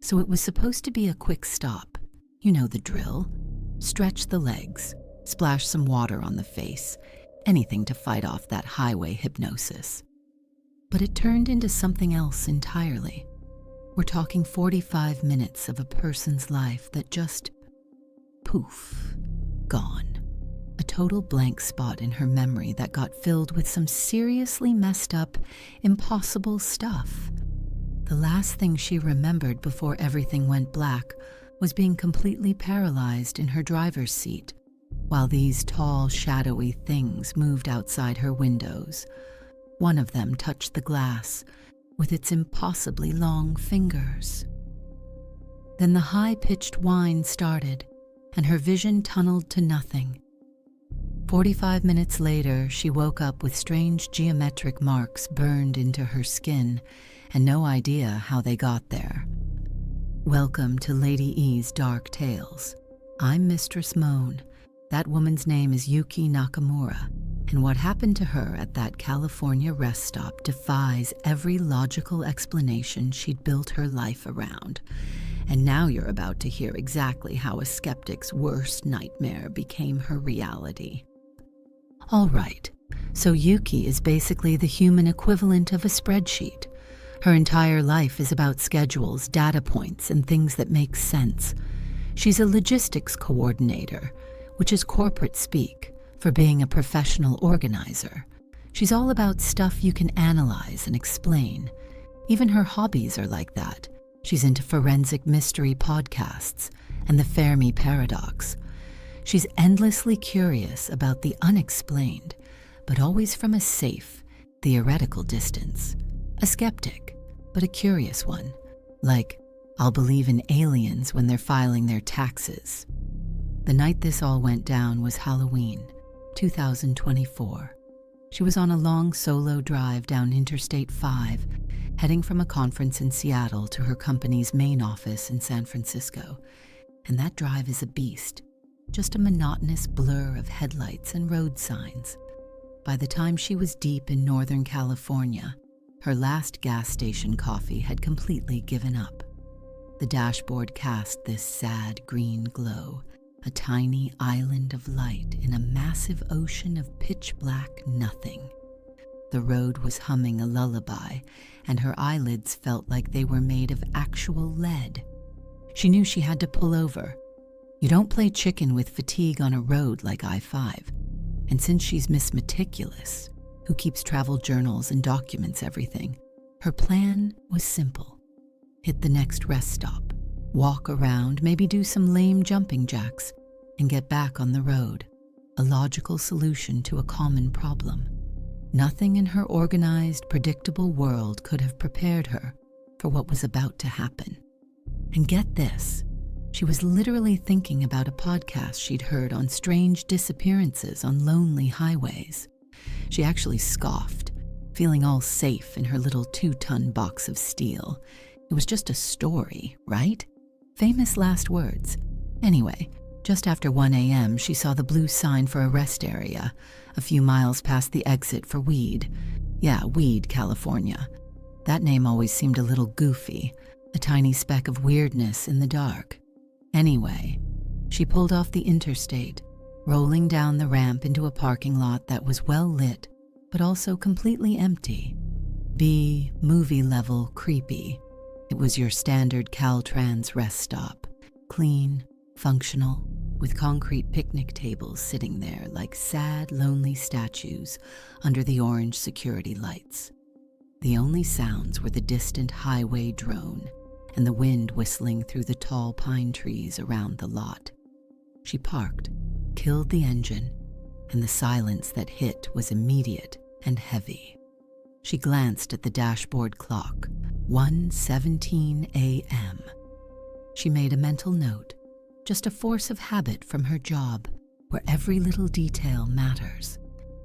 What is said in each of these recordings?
So it was supposed to be a quick stop. You know the drill. Stretch the legs, splash some water on the face, anything to fight off that highway hypnosis. But it turned into something else entirely. We're talking 45 minutes of a person's life that just, poof, gone. A total blank spot in her memory that got filled with some seriously messed up, impossible stuff. The last thing she remembered before everything went black was being completely paralyzed in her driver's seat, while these tall, shadowy things moved outside her windows. One of them touched the glass with its impossibly long fingers. Then the high-pitched whine started, and her vision tunneled to nothing. 45 minutes later, she woke up with strange geometric marks burned into her skin and no idea how they got there. Welcome to Lady E's Dark Tales. I'm Mistress Moan. That woman's name is Yuki Nakamura, and what happened to her at that California rest stop defies every logical explanation she'd built her life around. And now you're about to hear exactly how a skeptic's worst nightmare became her reality. All right, so Yuki is basically the human equivalent of a spreadsheet. Her entire life is about schedules, data points, and things that make sense. She's a logistics coordinator, which is corporate speak for being a professional organizer. She's all about stuff you can analyze and explain. Even her hobbies are like that. She's into forensic mystery podcasts and the Fermi paradox. She's endlessly curious about the unexplained, but always from a safe, theoretical distance. A skeptic, but a curious one. Like, I'll believe in aliens when they're filing their taxes. The night this all went down was Halloween, 2024. She was on a long solo drive down Interstate 5, heading from a conference in Seattle to her company's main office in San Francisco. And that drive is a beast, just a monotonous blur of headlights and road signs. By the time she was deep in Northern California, her last gas station coffee had completely given up. The dashboard cast this sad green glow, a tiny island of light in a massive ocean of pitch-black nothing. The road was humming a lullaby, and her eyelids felt like they were made of actual lead. She knew she had to pull over. You don't play chicken with fatigue on a road like I-5. And since she's Miss Meticulous, who keeps travel journals and documents everything, her plan was simple. Hit the next rest stop, walk around, maybe do some lame jumping jacks, and get back on the road. A logical solution to a common problem. Nothing in her organized, predictable world could have prepared her for what was about to happen. And get this, she was literally thinking about a podcast she'd heard on strange disappearances on lonely highways. She actually scoffed, feeling all safe in her little 2-ton box of steel. It was just a story, right? Famous last words. Anyway, just after 1 a.m., she saw the blue sign for a rest area, a few miles past the exit for Weed. Yeah, Weed, California. That name always seemed a little goofy, a tiny speck of weirdness in the dark. Anyway, she pulled off the interstate, rolling down the ramp into a parking lot that was well lit, but also completely empty. Be movie-level creepy. It was your standard Caltrans rest stop. Clean, functional, with concrete picnic tables sitting there like sad, lonely statues under the orange security lights. The only sounds were the distant highway drone and the wind whistling through the tall pine trees around the lot. She parked, killed the engine, and the silence that hit was immediate and heavy. She glanced at the dashboard clock, 1:17 a.m. She made a mental note, just a force of habit from her job, where every little detail matters.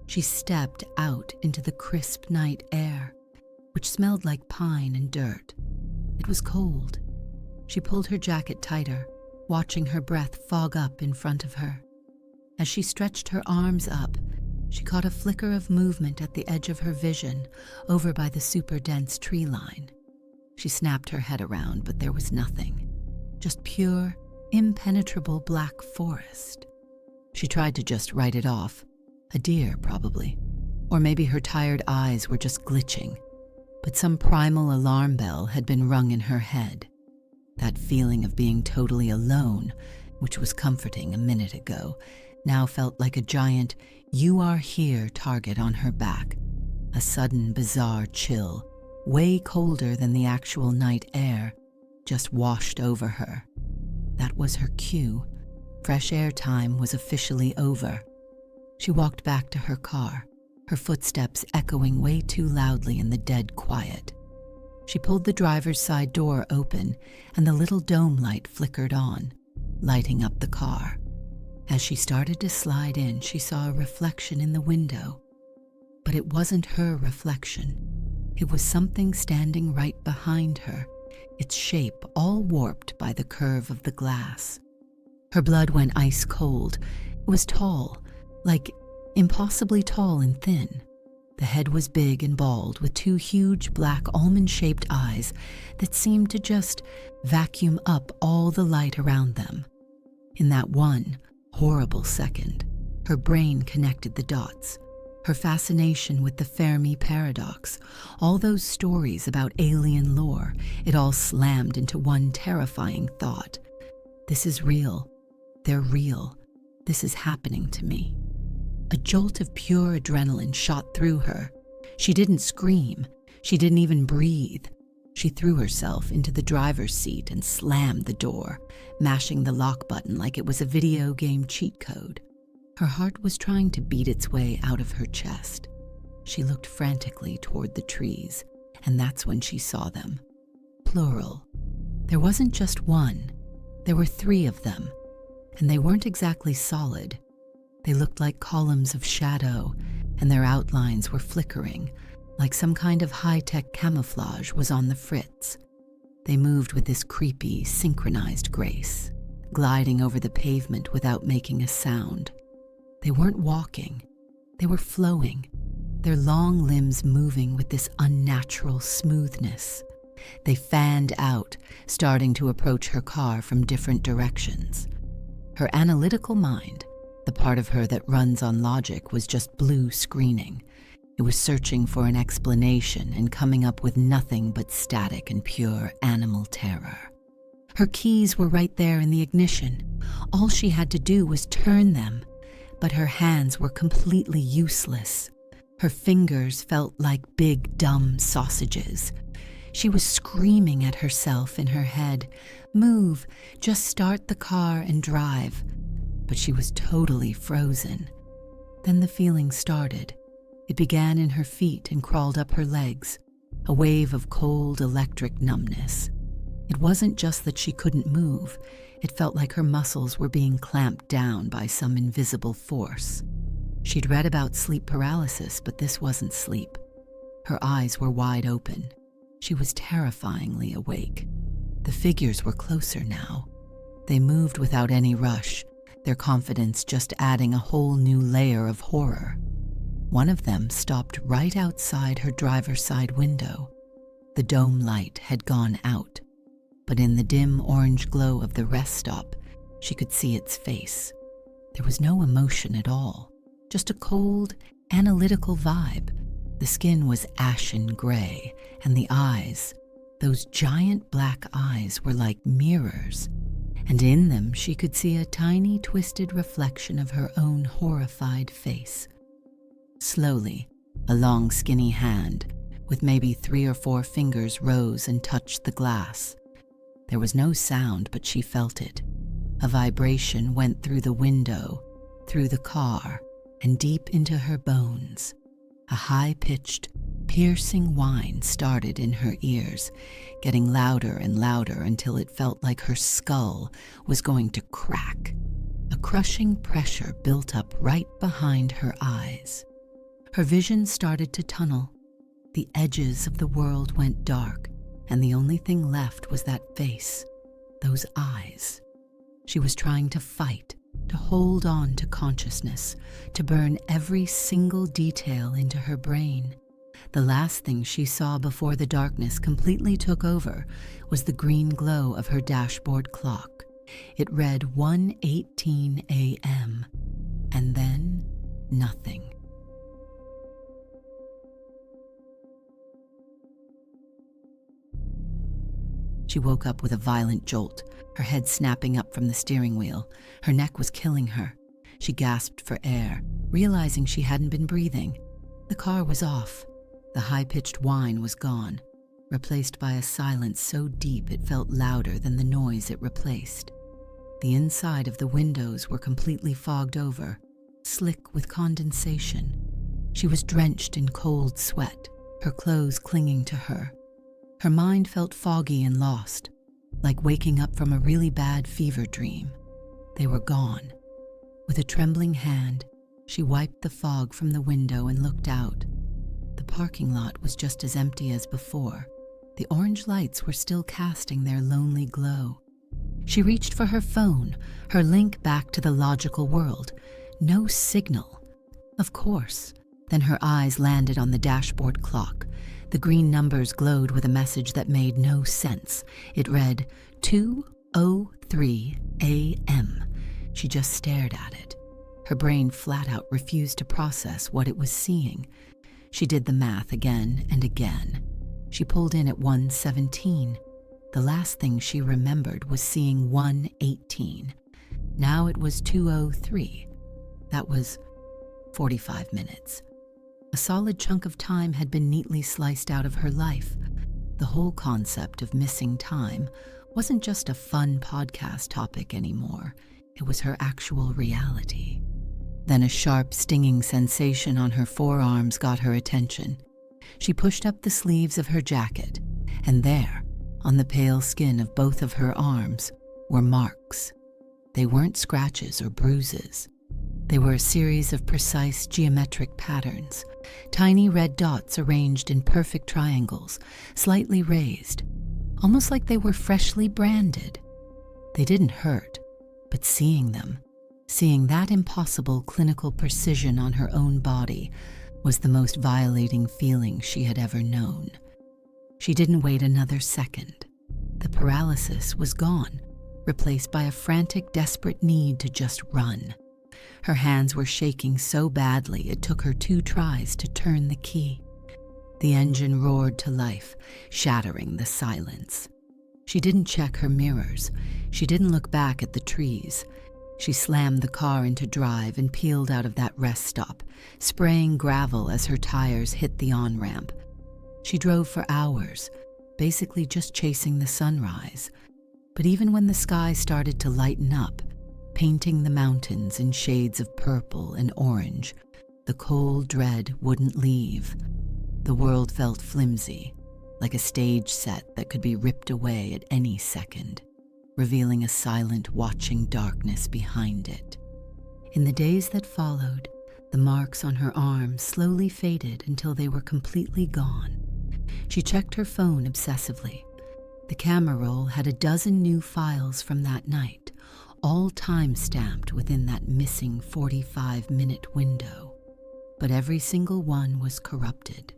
She stepped out into the crisp night air, which smelled like pine and dirt. It was cold. She pulled her jacket tighter, watching her breath fog up in front of her. As she stretched her arms up, she caught a flicker of movement at the edge of her vision, over by the super dense tree line. She snapped her head around, but there was nothing. Just pure, impenetrable black forest. She tried to just write it off. A deer, probably. Or maybe her tired eyes were just glitching. But some primal alarm bell had been rung in her head. That feeling of being totally alone, which was comforting a minute ago, now felt like a giant "you are here" target on her back. A sudden, bizarre chill, way colder than the actual night air, just washed over her. That was her cue. Fresh air time was officially over. She walked back to her car, her footsteps echoing way too loudly in the dead quiet. She pulled the driver's side door open, and the little dome light flickered on, lighting up the car. As she started to slide in, she saw a reflection in the window. But it wasn't her reflection. It was something standing right behind her, its shape all warped by the curve of the glass. Her blood went ice cold. It was tall, like impossibly tall and thin. The head was big and bald, with two huge black almond-shaped eyes that seemed to just vacuum up all the light around them. In that one horrible second, her brain connected the dots. Her fascination with the Fermi paradox, all those stories about alien lore, it all slammed into one terrifying thought. This is real. They're real. This is happening to me. A jolt of pure adrenaline shot through her. She didn't scream. She didn't even breathe. She threw herself into the driver's seat and slammed the door, mashing the lock button like it was a video game cheat code. Her heart was trying to beat its way out of her chest. She looked frantically toward the trees, and that's when she saw them. Plural. There wasn't just one. There were 3 of them, and they weren't exactly solid. They looked like columns of shadow, and their outlines were flickering, like some kind of high-tech camouflage was on the fritz. They moved with this creepy, synchronized grace, gliding over the pavement without making a sound. They weren't walking. They were flowing, their long limbs moving with this unnatural smoothness. They fanned out, starting to approach her car from different directions. Her analytical mind, the part of her that runs on logic, was just blue screening. It was searching for an explanation and coming up with nothing but static and pure animal terror. Her keys were right there in the ignition. All she had to do was turn them, but her hands were completely useless. Her fingers felt like big, dumb sausages. She was screaming at herself in her head, "Move, just start the car and drive." But she was totally frozen. Then the feeling started. It began in her feet and crawled up her legs, a wave of cold electric numbness. It wasn't just that she couldn't move. It felt like her muscles were being clamped down by some invisible force. She'd read about sleep paralysis, but this wasn't sleep. Her eyes were wide open. She was terrifyingly awake. The figures were closer now. They moved without any rush, their confidence just adding a whole new layer of horror. One of them stopped right outside her driver's side window. The dome light had gone out, but in the dim orange glow of the rest stop, she could see its face. There was no emotion at all, just a cold, analytical vibe. The skin was ashen gray, and the eyes, those giant black eyes, were like mirrors, and in them she could see a tiny twisted reflection of her own horrified face. Slowly, a long skinny hand, with maybe 3 or 4 fingers, rose and touched the glass. There was no sound, but she felt it. A vibration went through the window, through the car, and deep into her bones. A high-pitched, piercing whine started in her ears, getting louder and louder until it felt like her skull was going to crack. A crushing pressure built up right behind her eyes. Her vision started to tunnel. The edges of the world went dark, and the only thing left was that face, those eyes. She was trying to fight, to hold on to consciousness, to burn every single detail into her brain. The last thing she saw before the darkness completely took over was the green glow of her dashboard clock. It read 1:18 a.m. and then nothing. She woke up with a violent jolt, her head snapping up from the steering wheel. Her neck was killing her. She gasped for air, realizing she hadn't been breathing. The car was off. The high-pitched whine was gone, replaced by a silence so deep it felt louder than the noise it replaced. The inside of the windows were completely fogged over, slick with condensation. She was drenched in cold sweat, her clothes clinging to her. Her mind felt foggy and lost, like waking up from a really bad fever dream. They were gone. With a trembling hand, she wiped the fog from the window and looked out. The parking lot was just as empty as before. The orange lights were still casting their lonely glow. She reached for her phone, her link back to the logical world. No signal. Of course. Then her eyes landed on the dashboard clock. The green numbers glowed with a message that made no sense. It read 2:03 a.m. She just stared at it. Her brain flat out refused to process what it was seeing. She did the math again and again. She pulled in at 1:17. The last thing she remembered was seeing 1:18. Now it was 2:03. That was 45 minutes. A solid chunk of time had been neatly sliced out of her life. The whole concept of missing time wasn't just a fun podcast topic anymore. It was her actual reality. Then a sharp, stinging sensation on her forearms got her attention. She pushed up the sleeves of her jacket, and there, on the pale skin of both of her arms, were marks. They weren't scratches or bruises. They were a series of precise geometric patterns, tiny red dots arranged in perfect triangles, slightly raised, almost like they were freshly branded. They didn't hurt, but seeing them, seeing that impossible clinical precision on her own body, was the most violating feeling she had ever known. She didn't wait another second. The paralysis was gone, replaced by a frantic, desperate need to just run. Her hands were shaking so badly it took her 2 tries to turn the key. The engine roared to life, shattering the silence. She didn't check her mirrors. She didn't look back at the trees. She slammed the car into drive and peeled out of that rest stop, spraying gravel as her tires hit the on-ramp. She drove for hours, basically just chasing the sunrise. But even when the sky started to lighten up, painting the mountains in shades of purple and orange, the cold dread wouldn't leave. The world felt flimsy, like a stage set that could be ripped away at any second, revealing a silent, watching darkness behind it. In the days that followed, the marks on her arms slowly faded until they were completely gone. She checked her phone obsessively. The camera roll had a dozen new files from that night, all time-stamped within that missing 45-minute window. But every single one was corrupted,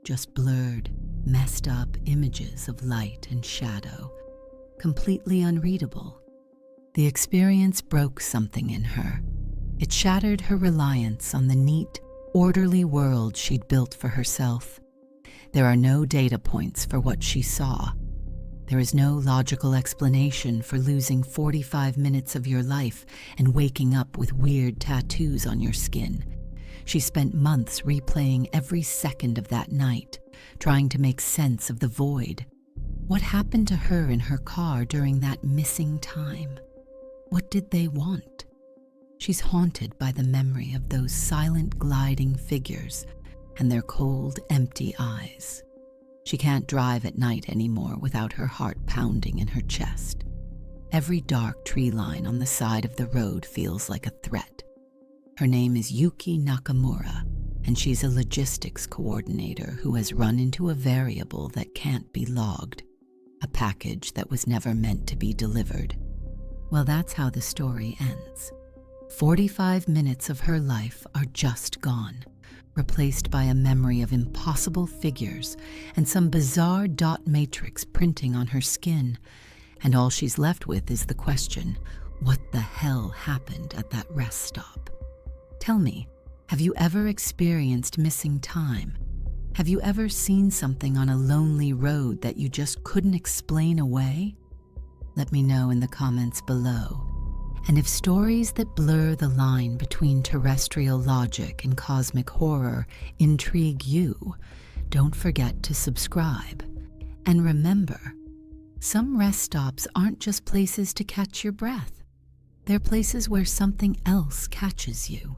just blurred, messed up images of light and shadow, completely unreadable. The experience broke something in her. It shattered her reliance on the neat, orderly world she'd built for herself. There are no data points for what she saw. There is no logical explanation for losing 45 minutes of your life and waking up with weird tattoos on your skin. She spent months replaying every second of that night, trying to make sense of the void. What happened to her in her car during that missing time? What did they want? She's haunted by the memory of those silent, gliding figures and their cold, empty eyes. She can't drive at night anymore without her heart pounding in her chest. Every dark tree line on the side of the road feels like a threat. Her name is Yuki Nakamura, and she's a logistics coordinator who has run into a variable that can't be logged, a package that was never meant to be delivered. Well, that's how the story ends. 45 minutes of her life are just gone. replaced by a memory of impossible figures and some bizarre dot matrix printing on her skin, and all she's left with is the question, what the hell happened at that rest stop? Tell me, have you ever experienced missing time? Have you ever seen something on a lonely road that you just couldn't explain away? Let me know in the comments below. And if stories that blur the line between terrestrial logic and cosmic horror intrigue you, don't forget to subscribe. And remember, some rest stops aren't just places to catch your breath. They're places where something else catches you.